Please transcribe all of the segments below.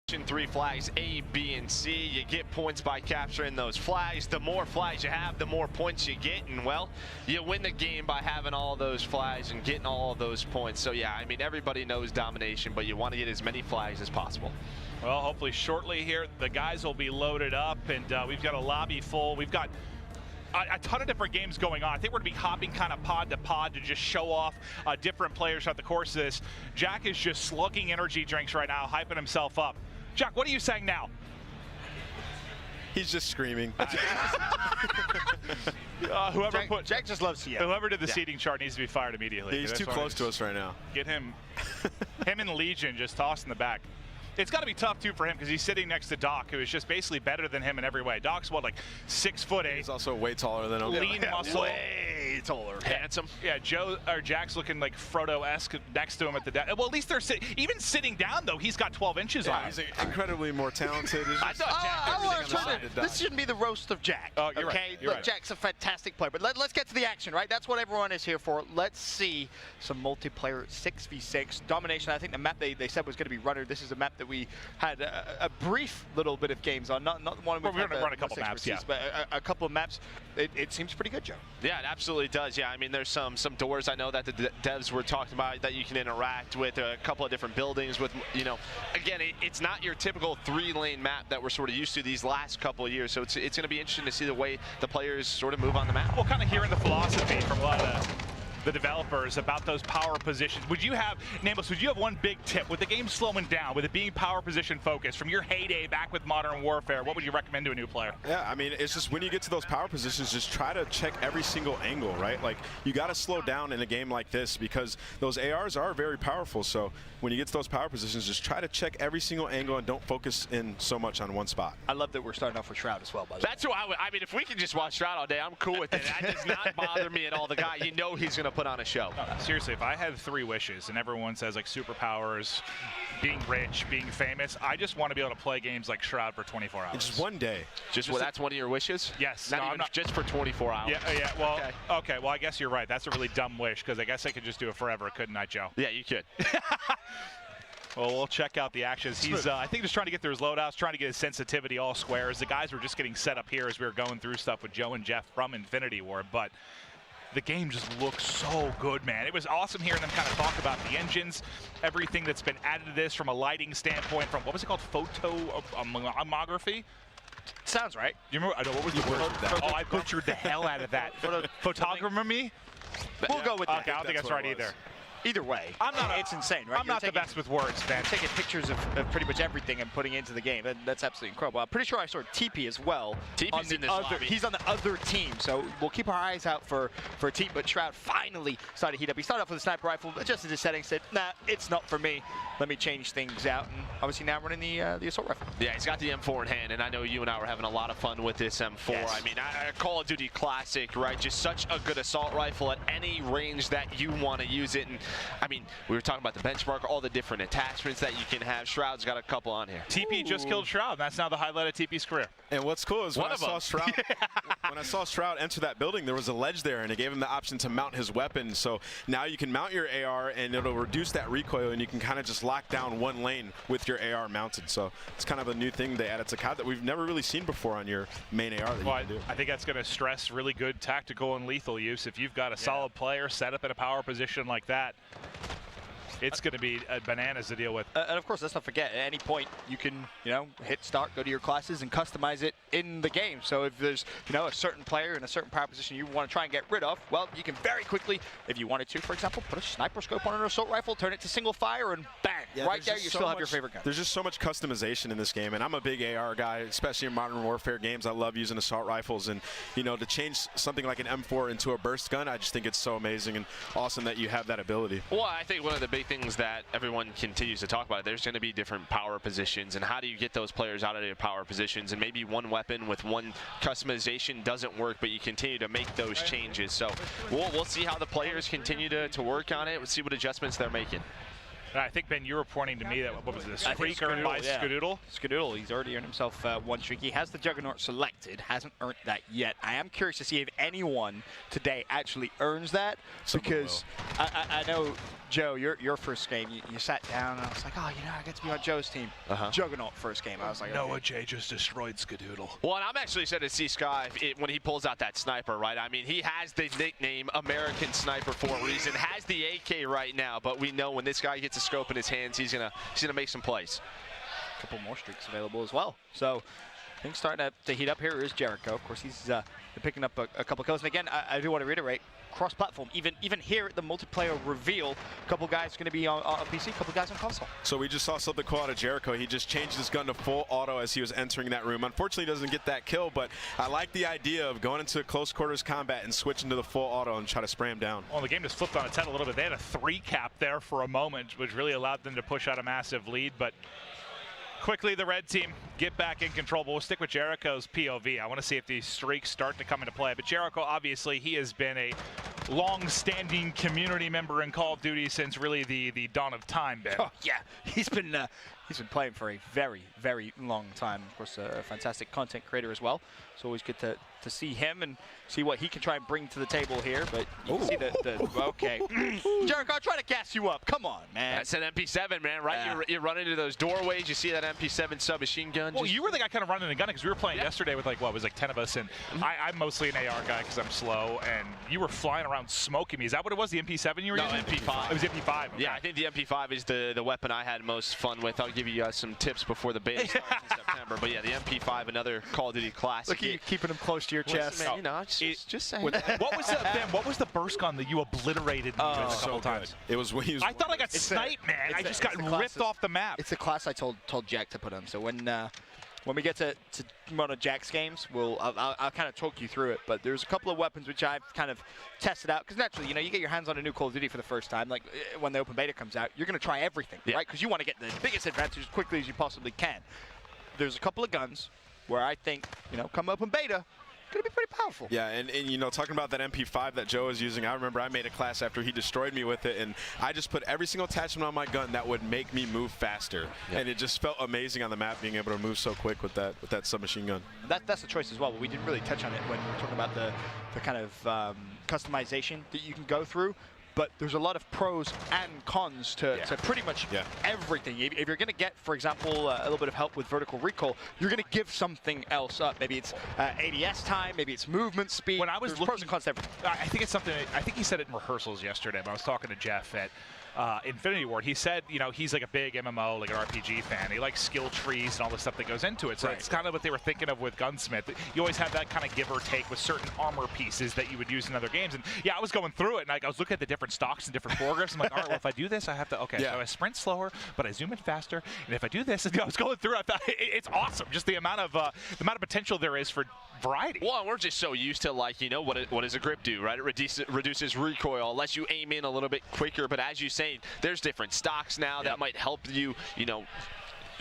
3 flags, A, B, and C. You get points by capturing those flags. The more flags you have, the more points you get, and well, you win the game by having all those flags and getting all of those points. So yeah, I mean, everybody knows domination, but you want to get as many flags as possible. Well, hopefully shortly here, the guys will be loaded up, and we've got a lobby full. We've got a ton of different games going on. I think we're going to be hopping kind of pod to pod to just show off different players throughout the course of this. Jack is just slugging energy drinks right now, hyping himself up. Jack, what are you saying now? He's just screaming. Jack just loves you. Whoever did the seating chart needs to be fired immediately. Yeah, he's too close to us right now. Get him, him and Legion just tossed in the back. It's got to be tough, too, for him because he's sitting next to Doc, who is just basically better than him in every way. Doc's, what, like 6'8"? He's also way taller than him. Lean muscle. Way taller. Handsome. Yeah, Jack's looking like Frodo-esque next to him at the desk. Well, at least they're even sitting down, though, he's got 12 inches on him. He's incredibly more talented. I thought Jack this shouldn't be the roast of Jack. Oh, you're okay? Right. Look, Jack's a fantastic player, but let's get to the action, right? That's what everyone is here for. Let's see some multiplayer 6v6 domination. I think the map they said was going to be Runner. This is a map that we had a brief little bit of games on, not the one we're going to run a couple maps, yeah. But a couple of maps. It seems pretty good, Joe. Yeah, it absolutely does. Yeah, I mean, there's some doors I know that the devs were talking about that you can interact with, a couple of different buildings with, you know, again, it's not your typical 3-lane map that we're sort of used to these last couple of years. So it's going to be interesting to see the way the players sort of move on the map. Well, kind of hearing the philosophy from a lot of the developers about those power positions. Would you have, Nameless, would you have one big tip with the game slowing down, with it being power position focused from your heyday back with Modern Warfare? What would you recommend to a new player? Yeah, I mean, it's just when you get to those power positions, just try to check every single angle, right? Like, you got to slow down in a game like this because those ARs are very powerful. So when you get to those power positions, just try to check every single angle and don't focus in so much on one spot. I love that we're starting off with Shroud as well, by the way. That's who I mean, if we can just watch Shroud all day, I'm cool with it. That does not bother me at all. The guy, you know he's going to put on a show. No, seriously, if I had 3 wishes and everyone says like superpowers, being rich, being famous, I just want to be able to play games like Shroud for 24 hours. It's just one day. Just well, that's one of your wishes? Yes. Not even just for 24 hours. Yeah, well, okay, well, I guess you're right. That's a really dumb wish because I guess I could just do it forever, couldn't I, Joe? Yeah, you could. Well, we'll check out the actions. He's, I think, just trying to get through his loadouts, trying to get his sensitivity all squares. The guys were just getting set up here as we were going through stuff with Joe and Jeff from Infinity Ward, but the game just looks so good, man. It was awesome hearing them kind of talk about the engines, everything that's been added to this from a lighting standpoint, from, what was it called, photography? Sounds right. You remember? I know, what was the word? Oh, I butchered the hell out of that. Photography? We'll go with that. Okay, I don't think that's right either. Either way, it's insane, right? I'm not the best with words, man. Taking pictures of pretty much everything and putting it into the game. That's absolutely incredible. I'm pretty sure I saw TP as well. TP's in this lobby. He's on the other team, so we'll keep our eyes out for a team. But Shroud finally started to heat up. He started off with a sniper rifle, adjusted his settings, said, nah, it's not for me. Let me change things out. And obviously now running the assault rifle. Yeah, he's got the M4 in hand, and I know you and I were having a lot of fun with this M4. Yes. I mean, a Call of Duty classic, right? Just such a good assault rifle at any range that you want to use it. And I mean, we were talking about the benchmark, all the different attachments that you can have. Shroud's got a couple on here. TP just killed Shroud. That's now the highlight of TP's career. And what's cool is when I saw Shroud enter that building, there was a ledge there, and it gave him the option to mount his weapon. So now you can mount your AR, and it'll reduce that recoil, and you can kind of just lock down one lane with your AR mounted. So it's kind of a new thing they added to COD that we've never really seen before on your main AR that you can do. I think that's going to stress really good tactical and lethal use. If you've got a solid player set up in a power position like that, it's going to be bananas to deal with. And of course, let's not forget, at any point, you can, hit start, go to your classes, and customize it in the game. So if there's, a certain player in a certain power position you want to try and get rid of, well, you can very quickly, if you wanted to, for example, put a sniper scope on an assault rifle, turn it to single fire, and bang, right there, you still have your favorite gun. There's just so much customization in this game, and I'm a big AR guy, especially in Modern Warfare games. I love using assault rifles, and, to change something like an M4 into a burst gun, I just think it's so amazing and awesome that you have that ability. Well, I think one of the big things that everyone continues to talk about, there's going to be different power positions, and how do you get those players out of their power positions? And maybe one weapon with one customization doesn't work, but you continue to make those changes. So we'll see how the players continue to work on it. We'll see what adjustments they're making. I think, Ben, you were pointing to me that, what was this, Streaker by Skadoodle? Skadoodle, he's already earned himself one streak. He has the Juggernaut selected, hasn't earned that yet. I am curious to see if anyone today actually earns that, because I know, Joe, your first game, you sat down and I was like, oh, you know, I get to be on Joe's team. Juggernaut first game. I was like, Noah J just destroyed Skadoodle. Well, and I'm actually excited to see Sky when he pulls out that sniper, right? I mean, he has the nickname American Sniper for a reason, has the AK right now, but we know when this guy gets a scope in his hands, he's gonna make some plays. A couple more streaks available as well. So things starting to heat up. Here is Jericho. Of course, he's picking up a couple kills. And again, I do want to reiterate, cross-platform. Even here at the multiplayer reveal, a couple guys going to be on PC, a couple guys on console. So we just saw something cool out of Jericho. He just changed his gun to full auto as he was entering that room. Unfortunately, he doesn't get that kill, but I like the idea of going into close quarters combat and switching to the full auto and try to spray him down. Well, the game just flipped on its head a little bit. They had a 3-cap there for a moment, which really allowed them to push out a massive lead, but quickly, the red team get back in control, but we'll stick with Jericho's POV. I want to see if these streaks start to come into play. But Jericho, obviously, he has been a long-standing community member in Call of Duty since really the dawn of time, Ben. Oh, yeah, he's been playing for a very, very long time. Of course, a fantastic content creator as well. It's always good to see him and see what he can try and bring to the table here. But you can see okay. Jericho, I'm trying to gas you up. Come on, man. That's an MP7, man, right? You run into those doorways. You see that MP7 submachine gun. Well, you were the guy kind of running the gun because we were playing yesterday with like, what, it was like 10 of us. And I'm mostly an AR guy because I'm slow. And you were flying around smoking me. Is that what it was, the MP7 you were using? No, MP5. It was MP5. Okay. Yeah, I think the MP5 is the weapon I had most fun with. I'll give you guys some tips before the beta starts in September. But yeah, the MP5, another Call of Duty classic. Look at you keeping him close to your chest. Man, you know, just saying. What was the burst gun that you obliterated me with a couple times? It was when he was. I thought I got sniped, man. I just got ripped off the map. It's the class I told Jack to put on. So when we get to one of Jack's games, I'll kind of talk you through it. But there's a couple of weapons which I've kind of tested out because naturally, you know, you get your hands on a new Call of Duty for the first time. Like when the open beta comes out, you're going to try everything, right? Because you want to get the biggest advantage as quickly as you possibly can. There's a couple of guns where I think, you know, come open beta, going to be pretty powerful. Yeah, and you know, talking about that MP5 that Joe was using, I remember I made a class after he destroyed me with it, and I just put every single attachment on my gun that would make me move faster. Yep. And it just felt amazing on the map being able to move so quick with that submachine gun. That's the choice as well, but we didn't really touch on it when we were talking about the kind of customization that you can go through. But there's a lot of pros and cons to pretty much everything. If you're going to get, for example, a little bit of help with vertical recoil, you're going to give something else up. Maybe it's ADS time, maybe it's movement speed. When I was looking, pros and cons to everything. I think it's something, I think he said it in rehearsals yesterday, but I was talking to Jeff at Infinity Ward. He said, you know, he's like a big MMO, like an RPG fan. He likes skill trees and all the stuff that goes into it. So it's kind of what they were thinking of with Gunsmith. You always have that kind of give or take with certain armor pieces that you would use in other games. And yeah, I was going through it, and I was looking at the different stocks and different progress. I'm like, all right, well, if I do this, I have to, so I sprint slower, but I zoom in faster. And if I do this, I was going through it. I thought it's awesome, just the amount of potential there is for variety. Well, we're just so used to, like, you know, what does a grip do, right? It reduces recoil, lets you aim in a little bit quicker. But as you say, there's different stocks now that might help you, you know,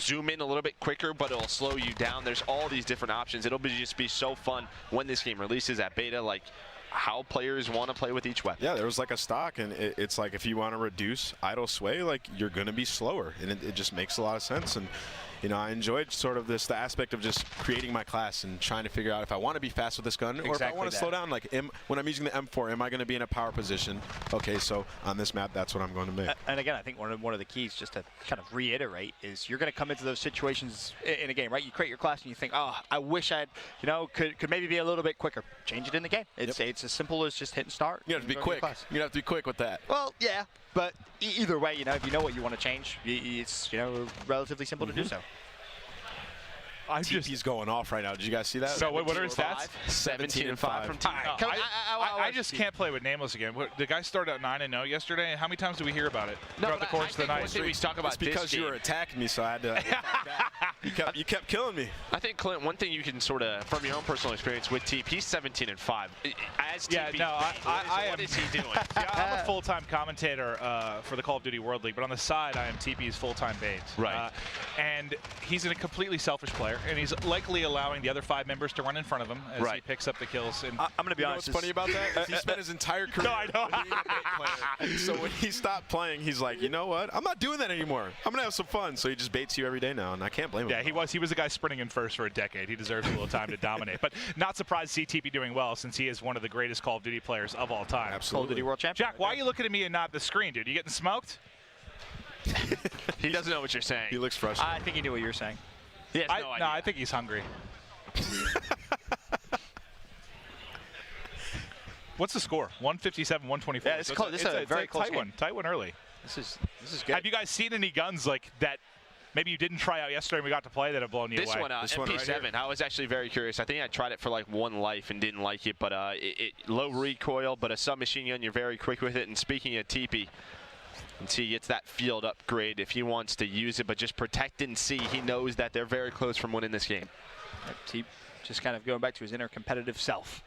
zoom in a little bit quicker, but it'll slow you down. There's all these different options. It'll just be so fun when this game releases at beta, like how players want to play with each weapon. Yeah, there was like a stock, and it's like if you want to reduce idle sway, like you're going to be slower, and it just makes a lot of sense. And you know, I enjoyed sort of the aspect of just creating my class and trying to figure out if I want to be fast with this gun or if I want to slow down. Like, when I'm using the M4, am I going to be in a power position? Okay, so on this map, that's what I'm going to make. And again, I think one of the keys, just to kind of reiterate, is you're going to come into those situations in a game, right? You create your class and you think, oh, I wish I'd, you know, could maybe be a little bit quicker. Change it in the game. It's as simple as just hit and start. You have to be quick. You have to be quick with that. Well, yeah, but either way, you know, if you know what you want to change, it's, you know, relatively simple to do so. TP's going off right now. Did you guys see that? So what are his stats? 17-5 from TP. I just can't play with Nameless again. The guy started at 9-0 yesterday. How many times do we hear about it throughout the course of the night? We talk about it's because you were attacking me, so I had to. You kept killing me. I think, Clint, one thing you can sort of, from your own personal experience with TP, he's 17-5. As TP, what is he doing? I'm a full-time commentator for the Call of Duty World League, but on the side, I am TP's full-time bait. Right. And he's a completely selfish player. player, and he's likely allowing the other 5 members to run in front of him as he picks up the kills. And I'm going to be honest. What's funny about that? He spent his entire career being a bait player. So when he stopped playing, he's like, you know what? I'm not doing that anymore. I'm going to have some fun. So he just baits you every day now, and I can't blame him. Yeah, he was the guy sprinting in first for a decade. He deserves a little time to dominate. But not surprised to see TP doing well, since he is one of the greatest Call of Duty players of all time. Absolutely. Call of Duty World Champion. Jack, why are you looking at me and not the screen, dude? You getting smoked? He doesn't know what you're saying. He looks frustrated. I think he knew what you were saying. He has no idea. No, I think he's hungry. What's the score? 157, 124. Yeah, this is a very close game. Tight one early. This is good. Have you guys seen any guns like that maybe you didn't try out yesterday and we got to play that have blown you away? This one, MP7, right, I was actually very curious. I think I tried it for like 1 life and didn't like it, but low recoil, but a submachine gun, you're very quick with it. And speaking of TP, until he gets that field upgrade if he wants to use it, but just protect and see. He knows that they're very close from winning this game. TP just kind of going back to his inner competitive self.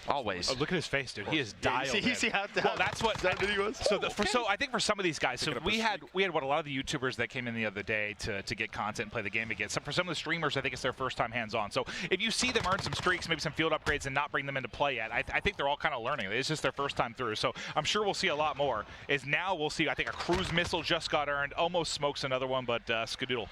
Always. Oh, look at his face, dude. He is dialed in. You see how well, that's what. he was. So I think for some of these guys, so we had what a lot of the YouTubers that came in the other day to get content and play the game again. So for some of the streamers, I think it's their first time hands-on. So if you see them earn some streaks, maybe some field upgrades, and not bring them into play yet, I think they're all kind of learning. It's just their first time through. So I'm sure we'll see a lot more. Is now we'll see. I think a cruise missile just got earned. Almost smokes another one, but Skadoodle.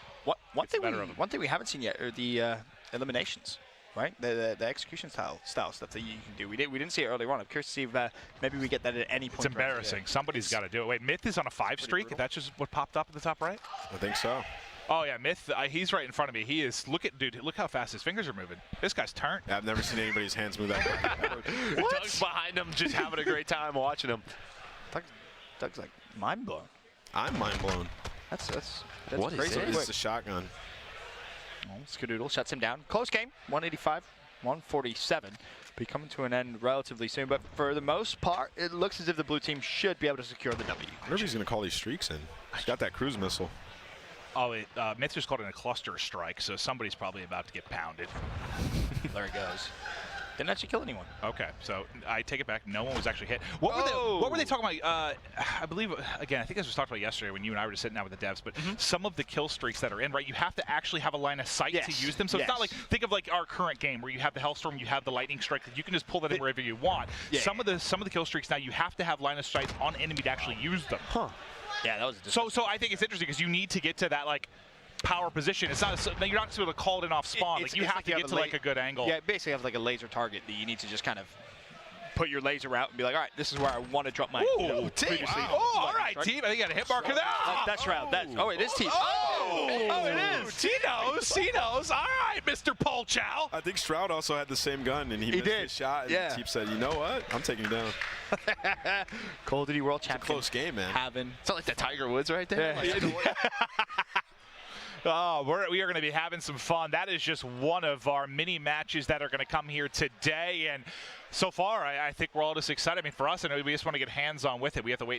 One thing we haven't seen yet are the eliminations. Right, the execution style stuff that you can do. We didn't see it earlier on. I'm curious to see if maybe we get that at any point. It's embarrassing. Somebody's got to do it. Wait, Myth is on a 5 streak. That's just what popped up at the top right. I think so. Oh yeah, Myth. He's right in front of me. He is. Look how fast his fingers are moving. This guy's turned. Yeah, I've never seen anybody's hands move that quick. Doug's behind him, just having a great time watching him. Doug's like mind blown. I'm mind blown. That's what crazy. Is It's a shotgun. Skadoodle shuts him down. Close game, 185, 147. Be coming to an end relatively soon, but for the most part, it looks as if the blue team should be able to secure the W. I wonder if he's going to call these streaks in. He's got that cruise missile. Oh, Myth just called it a cluster strike, so somebody's probably about to get pounded. There he goes. Didn't actually kill anyone. Okay, so I take it back. No one was actually hit. What were they talking about? I believe, again, I think this was talked about yesterday when you and I were just sitting down with the devs, but some of the kill streaks that are in, right, you have to actually have a line of sight to use them. So it's not like, think of like our current game where you have the Hellstorm, you have the Lightning Strike, that you can just pull that in wherever you want. Yeah. Some of the kill streaks now, you have to have line of sight on enemy to actually use them. Huh. Yeah, that was so I think it's interesting because you need to get to that, like, power position. It's not. You're not able to call it in off spawn. Like you have to get to like a good angle. Yeah, basically have like a laser target that you need to just kind of put your laser out and be like, all right, this is where I want to drop my. Team. All right, team. I think you got a hit marker there. That's Shroud. It is team. It is. He knows. All right, Mr. Paul Chow. I think Shroud also had the same gun, and he missed his shot. And Teep said, you know what? I'm taking you down. Call of Duty World Champion. Close game, man. It's not like the Tiger Woods right there. Oh, we are going to be having some fun. That is just one of our mini matches that are going to come here today. And so far, I think we're all just excited. I mean, for us, we just want to get hands-on with it. We have to wait